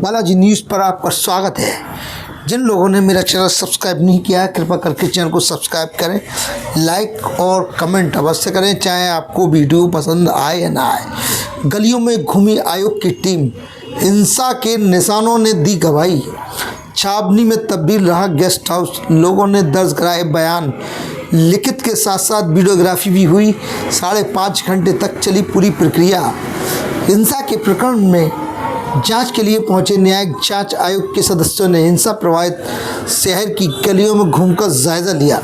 Balaji news पर आपका स्वागत है। जिन लोगों ने मेरा चैनल सब्सक्राइब नहीं किया है, कृपया करके चैनल को सब्सक्राइब करें, लाइक और कमेंट अवश्य करें, चाहे आपको वीडियो पसंद आए या ना आए। गलियों में घूमी आयोग की टीम, हिंसा के निशानों ने दी गवाही। छावनी में तब्दील रहा गेस्ट हाउस, लोगों ने दर्ज कराए बयान। लिखित के साथ साथ वीडियोग्राफी भी हुई। 5.5 घंटे तक चली पूरी प्रक्रिया। हिंसा के प्रकरण में जांच के लिए पहुंचे न्यायिक जांच आयोग के सदस्यों ने हिंसा प्रभावित शहर की गलियों में घूमकर जायजा लिया।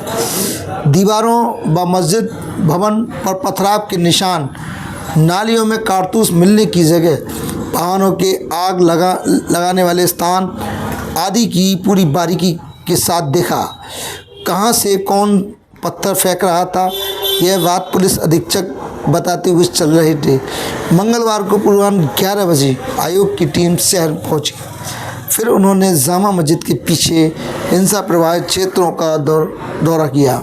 दीवारों व मस्जिद भवन पर पथराव के निशान, नालियों में कारतूस मिलने की जगह, वाहनों के आग लगाने वाले स्थान आदि की पूरी बारीकी के साथ देखा। कहां से कौन पत्थर फेंक रहा था, यह बात पुलिस अधीक्षक बताते हुए चल रहे थे। मंगलवार को पूर्वाह्न 11 बजे आयोग की टीम शहर पहुंची। फिर उन्होंने जामा मस्जिद के पीछे हिंसा प्रभावित क्षेत्रों का दौरा किया।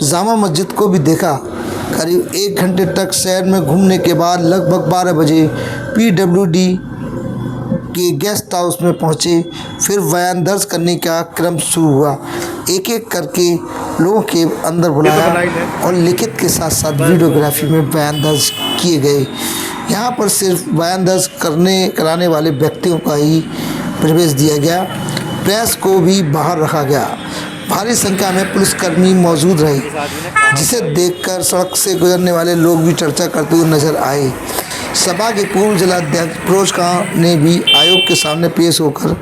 जामा मस्जिद को भी देखा। करीब 1 घंटे तक शहर में घूमने के बाद लगभग 12 बजे PWD के गेस्ट हाउस में पहुंचे। फिर बयान दर्ज करने का क्रम शुरू हुआ। एक एक करके लोगों के अंदर बुलाया और लिखित के साथ साथ वीडियोग्राफी में बयान दर्ज किए गए। यहाँ पर सिर्फ बयान दर्ज कराने वाले व्यक्तियों का ही प्रवेश दिया गया। प्रेस को भी बाहर रखा गया। भारी संख्या में पुलिसकर्मी मौजूद रहे, जिसे देखकर सड़क से गुजरने वाले लोग भी चर्चा करते हुए नजर आए। सभा के पूर्व जिलाध्यक्ष फिरोज खां ने भी आयोग के सामने पेश होकर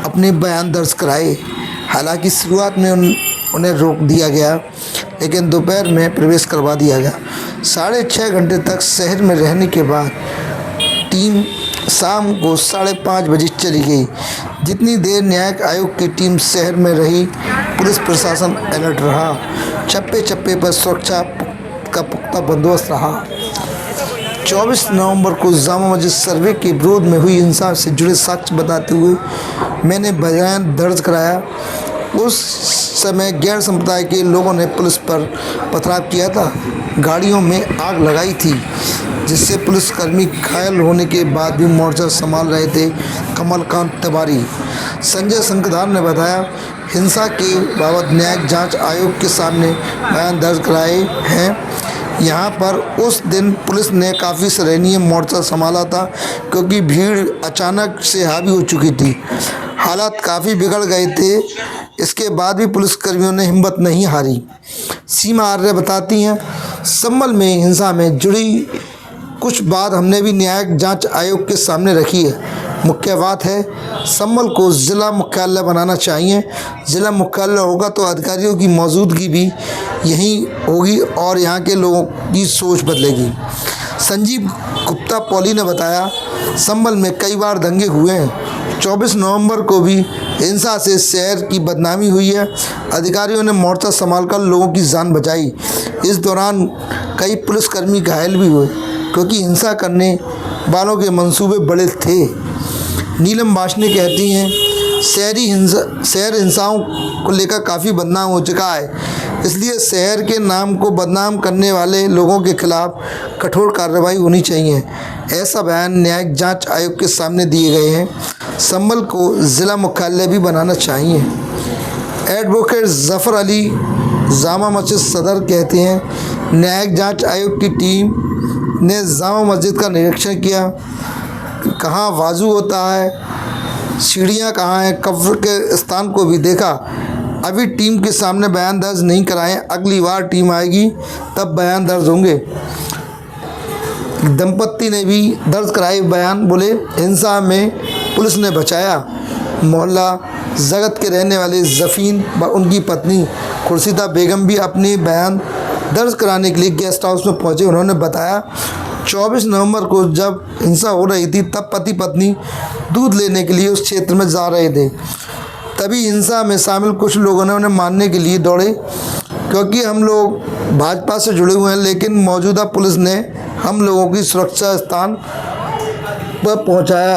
अपने बयान दर्ज कराए। हालांकि शुरुआत में उन्हें रोक दिया गया, लेकिन दोपहर में प्रवेश करवा दिया गया। 6.5 घंटे तक शहर में रहने के बाद टीम शाम को 5:30 बजे चली गई। जितनी देर न्यायिक आयोग की टीम शहर में रही, पुलिस प्रशासन अलर्ट रहा। चप्पे चप्पे पर सुरक्षा का पुख्ता बंदोबस्त रहा। 24 नवंबर को जामा मस्जिद सर्वे के विरोध में हुई हिंसा से जुड़े साक्ष्य बताते हुए मैंने बयान दर्ज कराया। उस समय गैर संप्रदाय के लोगों ने पुलिस पर पथराव किया था, गाड़ियों में आग लगाई थी, जिससे पुलिसकर्मी घायल होने के बाद भी मोर्चा संभाल रहे थे। कमलकांत तिवारी, संजय शंकरधार ने बताया, हिंसा के बाबत न्यायिक जांच आयोग के सामने बयान दर्ज कराए हैं। यहाँ पर उस दिन पुलिस ने काफ़ी सराहनीय मोर्चा संभाला था, क्योंकि भीड़ अचानक से हावी हो चुकी थी। हालात काफ़ी बिगड़ गए थे। इसके बाद भी पुलिसकर्मियों ने हिम्मत नहीं हारी। सीमा आर्य बताती हैं, संभल में हिंसा में जुड़ी कुछ बात हमने भी न्यायिक जांच आयोग के सामने रखी है। मुख्य बात है, संभल को ज़िला मुख्यालय बनाना चाहिए। ज़िला मुख्यालय होगा तो अधिकारियों की मौजूदगी भी यहीं होगी और यहाँ के लोगों की सोच बदलेगी। संजीव गुप्ता पॉली ने बताया, संभल में कई बार दंगे हुए हैं। 24 नवंबर को भी हिंसा से शहर की बदनामी हुई है। अधिकारियों ने मोर्चा संभालकर लोगों की जान बचाई। इस दौरान कई पुलिसकर्मी घायल भी हुए, क्योंकि हिंसा करने वालों के मंसूबे बड़े थे। नीलम वासने कहती हैं, शहर हिंसाओं को लेकर काफ़ी बदनाम हो चुका है, इसलिए शहर के नाम को बदनाम करने वाले लोगों के खिलाफ कठोर कार्रवाई होनी चाहिए। ऐसा बयान न्यायिक जांच आयोग के सामने दिए गए हैं। संभल को ज़िला मुख्यालय भी बनाना चाहिए। एडवोकेट जफ़र अली, जामा मस्जिद सदर, कहते हैं, न्यायिक जांच आयोग की टीम ने जामा मस्जिद का निरीक्षण किया। कहाँ वाजू होता है, सीढ़ियाँ कहाँ हैं, कब्र के स्थान को भी देखा। अभी टीम के सामने बयान दर्ज नहीं कराए, अगली बार टीम आएगी तब बयान दर्ज होंगे। दंपत्ति ने भी दर्ज कराए बयान, बोले, हिंसा में पुलिस ने बचाया। मोहल्ला जगत के रहने वाले जफ़ीन व उनकी पत्नी खुर्शीदा बेगम भी अपने बयान दर्ज कराने के लिए गेस्ट हाउस में पहुंचे। उन्होंने बताया, 24 नवंबर को जब हिंसा हो रही थी, तब पति पत्नी दूध लेने के लिए उस क्षेत्र में जा रहे थे। तभी हिंसा में शामिल कुछ लोगों ने उन्हें मारने के लिए दौड़े। क्योंकि हम लोग भाजपा से जुड़े हुए हैं, लेकिन मौजूदा पुलिस ने हम लोगों की सुरक्षा स्थान पर पहुंचाया।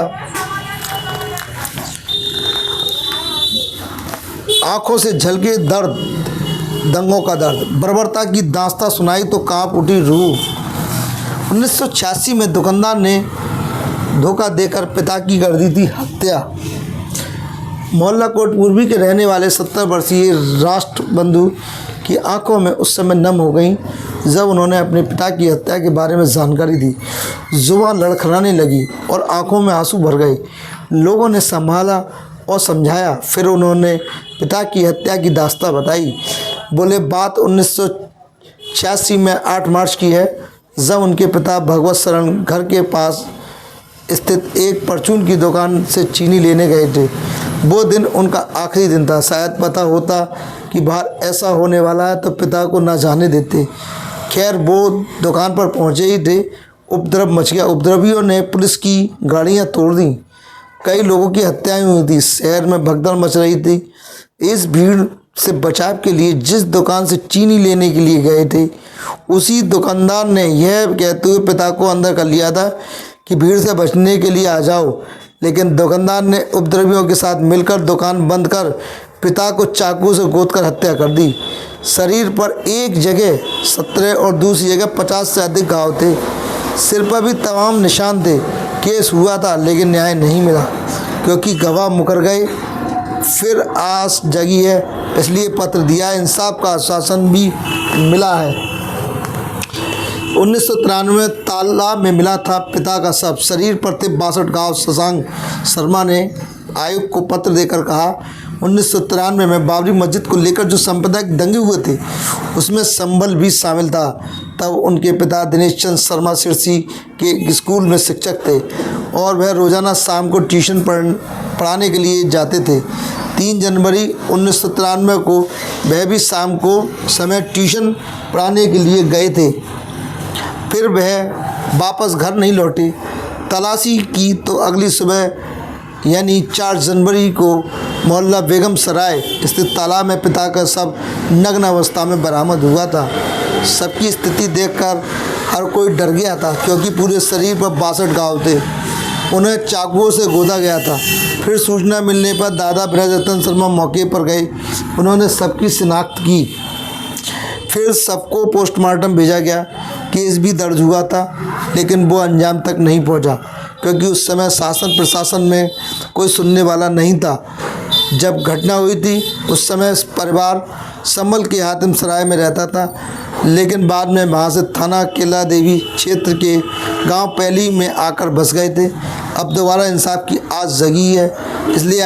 आंखों से झलके दर्द, दंगों का दर्द, बर्बरता की दास्तां सुनाई तो कांप उठी रूह। 1986 में दुकानदार ने धोखा देकर पिता की कर दी थी हत्या। मोहल्ला कोट पूर्वी के रहने वाले 70 वर्षीय राष्ट्रबंधु की आंखों में उस समय नम हो गई जब उन्होंने अपने पिता की हत्या के बारे में जानकारी दी। जुबान लड़खड़ाने लगी और आंखों में आंसू भर गए। लोगों ने संभाला और समझाया। फिर उन्होंने पिता की हत्या की दास्तां बताई। बोले, बात 1986 में 8 मार्च की है, जब उनके पिता भगवत शरण घर के पास स्थित एक परचून की दुकान से चीनी लेने गए थे। वो दिन उनका आखिरी दिन था। शायद पता होता कि बाहर ऐसा होने वाला है तो पिता को ना जाने देते। खैर, वो दुकान पर पहुंचे ही थे, उपद्रव मच गया। उपद्रवियों ने पुलिस की गाड़ियां तोड़ दी। कई लोगों की हत्याएं हुई थी। शहर में भगदड़ मच रही थी। इस भीड़ से बचाव के लिए जिस दुकान से चीनी लेने के लिए गए थे, उसी दुकानदार ने यह कहते हुए पिता को अंदर कर लिया था कि भीड़ से बचने के लिए आ जाओ। लेकिन दुकानदार ने उपद्रवियों के साथ मिलकर दुकान बंद कर पिता को चाकू से गोदकर हत्या कर दी। शरीर पर एक जगह 17 और दूसरी जगह 50 से अधिक घाव थे। सिर पर भी तमाम निशान थे। केस हुआ था लेकिन न्याय नहीं मिला क्योंकि गवाह मुकर गए। फिर आस जगी है, इसलिए पत्र दिया। इंसाफ का आश्वासन भी मिला है। 1993 में तालाब में मिला था पिता का शव। शरीर पर थे 62 घाव। शशांक शर्मा ने आयोग को पत्र देकर कहा, 1993 में बाबरी मस्जिद को लेकर जो सांप्रदायिक दंगे हुए थे उसमें संभल भी शामिल था। तब उनके पिता दिनेश चंद्र शर्मा सिरसी के स्कूल में शिक्षक थे और वह रोज़ाना शाम को ट्यूशन पढ़ाने के लिए जाते थे। 3 जनवरी 1993 को वह भी शाम को समय ट्यूशन पढ़ाने के लिए गए थे। फिर वह वापस घर नहीं लौटे। तलाशी की तो अगली सुबह यानी 4 जनवरी को मोहल्ला बेगम सराय स्थित तालाब में पिता का शव नग्न अवस्था में बरामद हुआ था। सबकी स्थिति देखकर हर कोई डर गया था क्योंकि पूरे शरीर पर 62 घाव थे। उन्हें चाकुओं से गोदा गया था। फिर सूचना मिलने पर दादा ब्रजरतन शर्मा मौके पर गए। उन्होंने सबकी शिनाख्त की। फिर सबको पोस्टमार्टम भेजा गया। केस भी दर्ज हुआ था लेकिन वो अंजाम तक नहीं पहुंचा क्योंकि उस समय शासन प्रशासन में कोई सुनने वाला नहीं था। जब घटना हुई थी उस समय परिवार संभल के हातिम सराय में रहता था, लेकिन बाद में वहाँ से थाना केला देवी क्षेत्र के गांव पैली में आकर बस गए थे। अब दोबारा इंसाफ की आस जगी है, इसलिए